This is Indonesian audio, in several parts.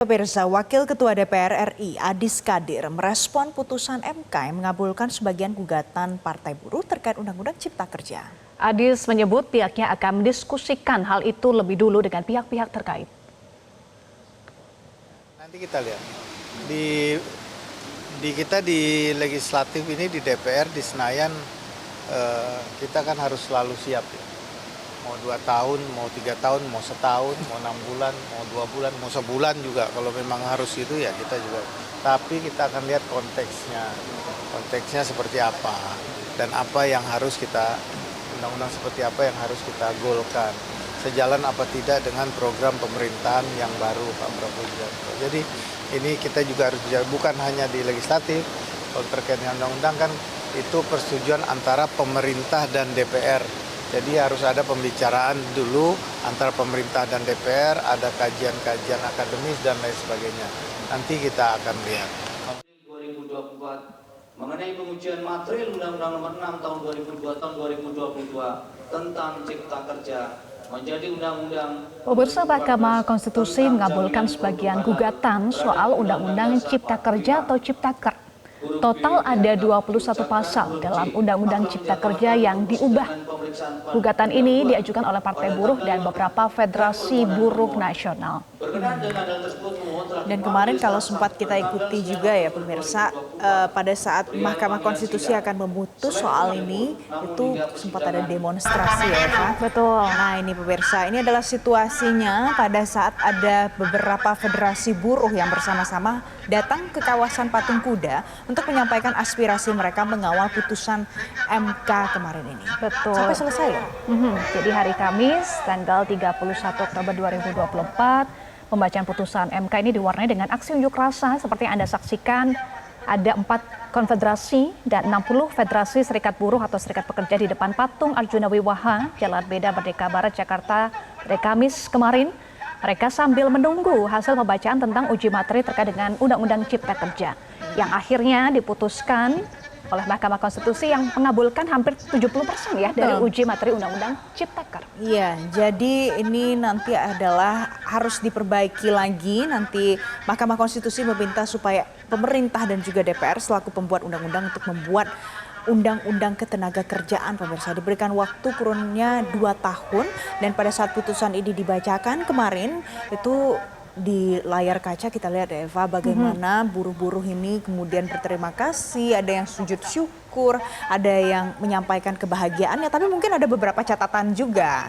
Pemirsa, Wakil Ketua DPR RI Adis Kadir merespon putusan MK yang mengabulkan sebagian gugatan Partai Buruh terkait Undang-Undang Cipta Kerja. Adis menyebut pihaknya akan mendiskusikan hal itu lebih dulu dengan pihak-pihak terkait. Nanti kita lihat kita di legislatif ini di DPR di Senayan kita kan harus selalu siap ya. Mau 2 tahun, mau 3 tahun, mau setahun, mau 6 bulan, mau 2 bulan, mau sebulan juga. Kalau memang harus itu ya kita juga. Tapi kita akan lihat konteksnya seperti apa dan apa yang harus kita undang-undang seperti apa yang harus kita golkan. Sejalan apa tidak dengan program pemerintahan yang baru Pak Prabowo Subianto. Jadi ini kita juga harus bukan hanya di legislatif, kalau terkait dengan undang-undang kan itu persetujuan antara pemerintah dan DPR. Jadi harus ada pembicaraan dulu antara pemerintah dan DPR, ada kajian-kajian akademis dan lain sebagainya. Nanti kita akan lihat. 2024 mengenai pengujian material Undang-Undang Nomor 6 Tahun 2022 tentang Cipta Kerja menjadi undang-undang. Pemirsa, Mahkamah Konstitusi mengabulkan sebagian gugatan soal Undang-Undang Cipta Kerja atau Ciptaker. Total ada 21 pasal dalam Undang-Undang Cipta Kerja yang diubah. Gugatan ini diajukan oleh Partai Buruh dan beberapa federasi buruh nasional. Dan kemarin kalau sempat kita ikuti juga ya pemirsa, pada saat Mahkamah Konstitusi akan memutus soal ini, itu sempat ada demonstrasi ya Eva. Betul. Nah ini pemirsa, ini adalah situasinya pada saat ada beberapa federasi buruh yang bersama-sama datang ke kawasan Patung Kuda untuk menyampaikan aspirasi mereka mengawal putusan MK kemarin ini. Betul. Sampai selesai ya? Jadi hari Kamis tanggal 31 Oktober 2024 pembacaan putusan MK ini diwarnai dengan aksi unjuk rasa seperti yang Anda saksikan. Ada 4 konfederasi dan 60 federasi serikat buruh atau serikat pekerja di depan patung Arjuna Wiwaha, Jalan Beda Merdeka Barat, Jakarta pada Kamis kemarin. Mereka sambil menunggu hasil pembacaan tentang uji materi terkait dengan Undang-Undang Cipta Kerja yang akhirnya diputuskan oleh Mahkamah Konstitusi yang mengabulkan hampir 70% ya dari uji materi Undang-Undang Ciptaker. Iya, jadi ini nanti adalah harus diperbaiki lagi. Nanti Mahkamah Konstitusi meminta supaya pemerintah dan juga DPR selaku pembuat undang-undang untuk membuat Undang-Undang Ketenaga Kerjaan, pemirsa, diberikan waktu kurunnya 2 tahun. Dan pada saat putusan ini dibacakan kemarin itu di layar kaca kita lihat ya Eva, bagaimana buruh-buruh ini kemudian berterima kasih, ada yang sujud syukur, ada yang menyampaikan kebahagiaannya, tapi mungkin ada beberapa catatan juga.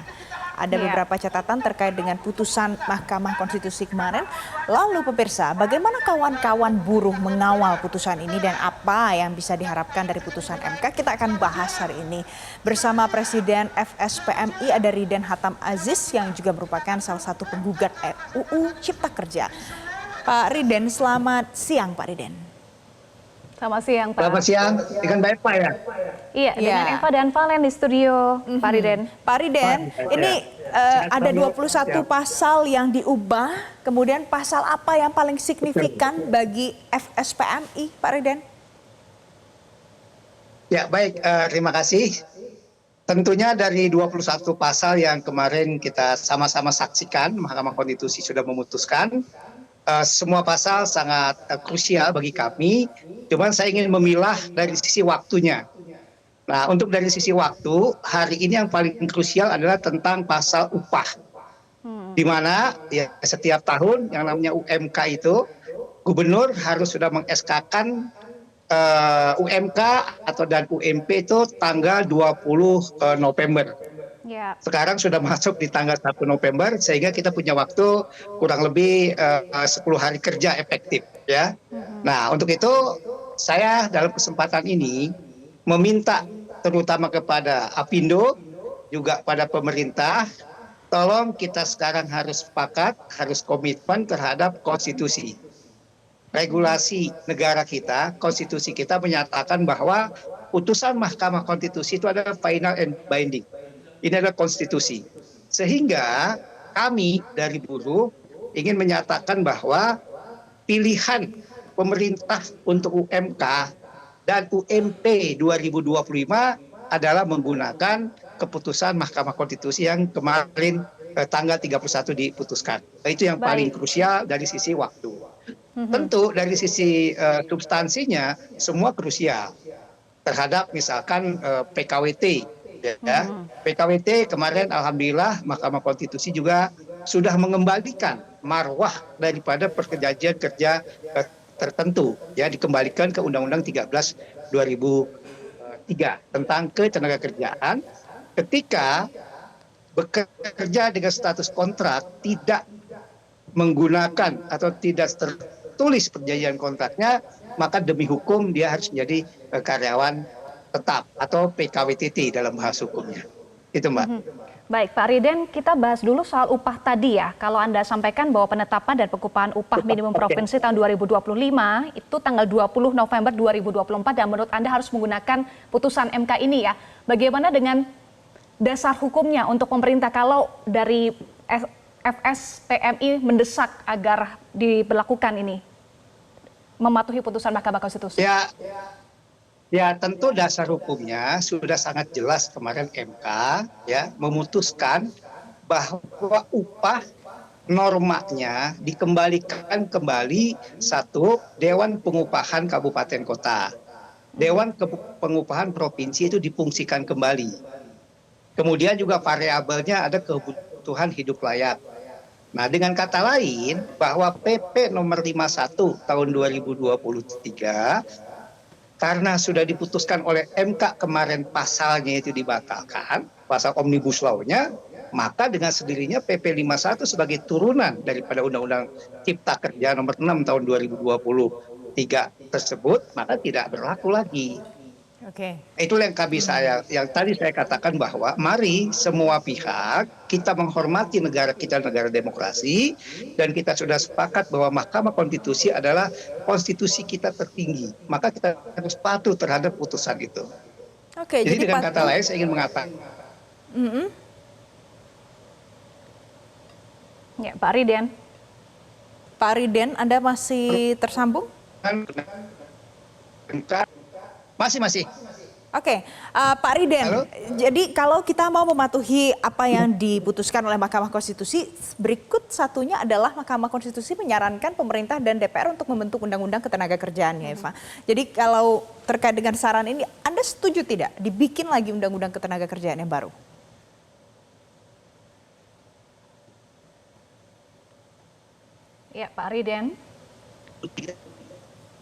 Ada beberapa catatan terkait dengan putusan Mahkamah Konstitusi kemarin. Lalu pemirsa, bagaimana kawan-kawan buruh mengawal putusan ini dan apa yang bisa diharapkan dari putusan MK? Kita akan bahas hari ini bersama Presiden FSPMI ada Riden Hatam Aziz yang juga merupakan salah satu penggugat RUU Cipta Kerja. Pak Riden, selamat siang Pak Riden. Selamat siang Pak. Selamat siang, dengan Mbak Eva ya? Iya, dengan Eva dan Valen di studio, Pak Riden. Pak Riden, ini ada 21 pasal yang diubah, kemudian pasal apa yang paling signifikan bagi FSPMI, Pak Riden? Ya baik, terima kasih. Tentunya dari 21 pasal yang kemarin kita sama-sama saksikan, Mahkamah Konstitusi sudah memutuskan. Semua pasal sangat krusial bagi kami, cuman saya ingin memilah dari sisi waktunya. Nah, untuk dari sisi waktu, hari ini yang paling krusial adalah tentang pasal upah. Di mana ya setiap tahun yang namanya UMK itu, gubernur harus sudah meng-SK-kan UMK atau dan UMP itu tanggal 20 November. Sekarang sudah masuk di tanggal 1 November sehingga kita punya waktu kurang lebih 10 hari kerja efektif ya. Nah, untuk itu saya dalam kesempatan ini meminta terutama kepada Apindo juga pada pemerintah, tolong kita sekarang harus sepakat, harus komitmen terhadap konstitusi. Regulasi negara kita, konstitusi kita menyatakan bahwa putusan Mahkamah Konstitusi itu adalah final and binding. Ini adalah konstitusi. Sehingga kami dari buruh ingin menyatakan bahwa pilihan pemerintah untuk UMK dan UMP 2025 adalah menggunakan keputusan Mahkamah Konstitusi yang kemarin tanggal 31 diputuskan. Itu yang paling Baik. krusial dari sisi waktu. Tentu dari sisi substansinya semua krusial terhadap misalkan PKWT. Ya. PKWT kemarin alhamdulillah Mahkamah Konstitusi juga sudah mengembalikan marwah daripada perjanjian kerja tertentu, ya, dikembalikan ke Undang-Undang 13 2003 tentang ketenagakerjaan ketika bekerja dengan status kontrak tidak menggunakan atau tidak tertulis perjanjian kontraknya, maka demi hukum dia harus menjadi karyawan tetap atau PKWTT dalam bahasa hukumnya. Itu, Mbak. Baik, Pak Riden, kita bahas dulu soal upah tadi ya. Kalau Anda sampaikan bahwa penetapan dan pengupahan upah minimum provinsi tahun 2025 itu tanggal 20 November 2024 dan menurut Anda harus menggunakan putusan MK ini ya. Bagaimana dengan dasar hukumnya untuk pemerintah kalau dari FSPMI mendesak agar diberlakukan ini, mematuhi putusan Mahkamah Konstitusi? Ya, tentu dasar hukumnya sudah sangat jelas kemarin MK ya memutuskan bahwa upah normanya dikembalikan kembali satu Dewan Pengupahan Kabupaten Kota. Dewan Pengupahan Provinsi itu difungsikan kembali. Kemudian juga variabelnya ada kebutuhan hidup layak. Nah, dengan kata lain bahwa PP nomor 51 tahun 2023 karena sudah diputuskan oleh MK kemarin pasalnya itu dibatalkan, pasal Omnibus Law-nya, maka dengan sendirinya PP 51 sebagai turunan daripada Undang-Undang Cipta Kerja nomor 6 tahun 2023 tersebut, maka tidak berlaku lagi. Oke. Itulah yang tadi saya katakan bahwa mari semua pihak kita menghormati negara kita, negara demokrasi, dan kita sudah sepakat bahwa Mahkamah Konstitusi adalah konstitusi kita tertinggi. Maka kita harus patuh terhadap putusan itu. Oke, Jadi dengan kata lain saya ingin mengatakan. Ya, Pak Riden. Pak Riden, Anda masih tersambung? Masih. Oke, Pak Riden, Halo? jadi kalau kita mau mematuhi apa yang diputuskan oleh Mahkamah Konstitusi, berikut satunya adalah Mahkamah Konstitusi menyarankan pemerintah dan DPR untuk membentuk undang-undang ketenagakerjaan, ya Eva. Jadi kalau terkait dengan saran ini, Anda setuju tidak dibikin lagi undang-undang ketenagakerjaan yang baru? Ya, Pak Riden.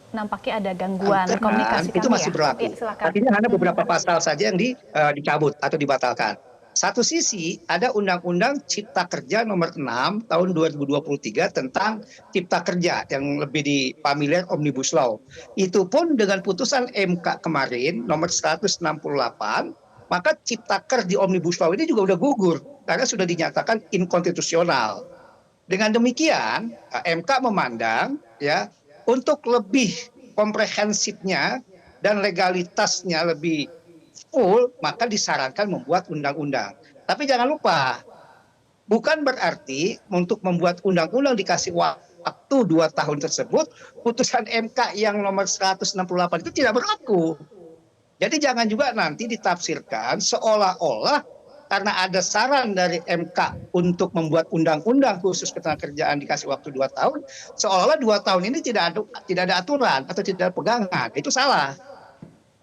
Nampaknya ada gangguan komunikasi itu kami masih ya. berlaku. Ya, silakan. Artinya hanya beberapa pasal saja yang dicabut atau dibatalkan. Satu sisi ada Undang-Undang Cipta Kerja nomor 6 tahun 2023 tentang Cipta Kerja yang lebih difamiliar Omnibus Law. Itu pun dengan putusan MK kemarin nomor 168, maka Cipta Kerja di Omnibus Law ini juga udah gugur karena sudah dinyatakan inkonstitusional. Dengan demikian MK memandang ya untuk lebih komprehensifnya dan legalitasnya lebih full, maka disarankan membuat undang-undang. Tapi jangan lupa, bukan berarti untuk membuat undang-undang dikasih waktu 2 tahun tersebut, putusan MK yang nomor 168 itu tidak berlaku. Jadi jangan juga nanti ditafsirkan seolah-olah karena ada saran dari MK untuk membuat undang-undang khusus ketenagakerjaan dikasih waktu 2 tahun, seolah-olah 2 tahun ini tidak ada aturan atau tidak ada pegangan. Itu salah.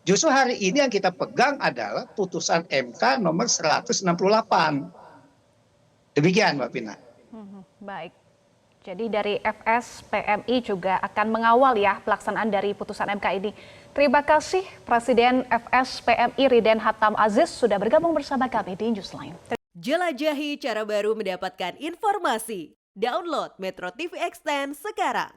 Justru hari ini yang kita pegang adalah putusan MK nomor 168. Demikian, Mbak Pina. Baik. Jadi dari FSPMI juga akan mengawal ya pelaksanaan dari putusan MK ini. Terima kasih Presiden FSPMI Riden Hatam Aziz sudah bergabung bersama kami di Newsline. Jelajahi cara baru mendapatkan informasi. Download Metro TV Extend sekarang.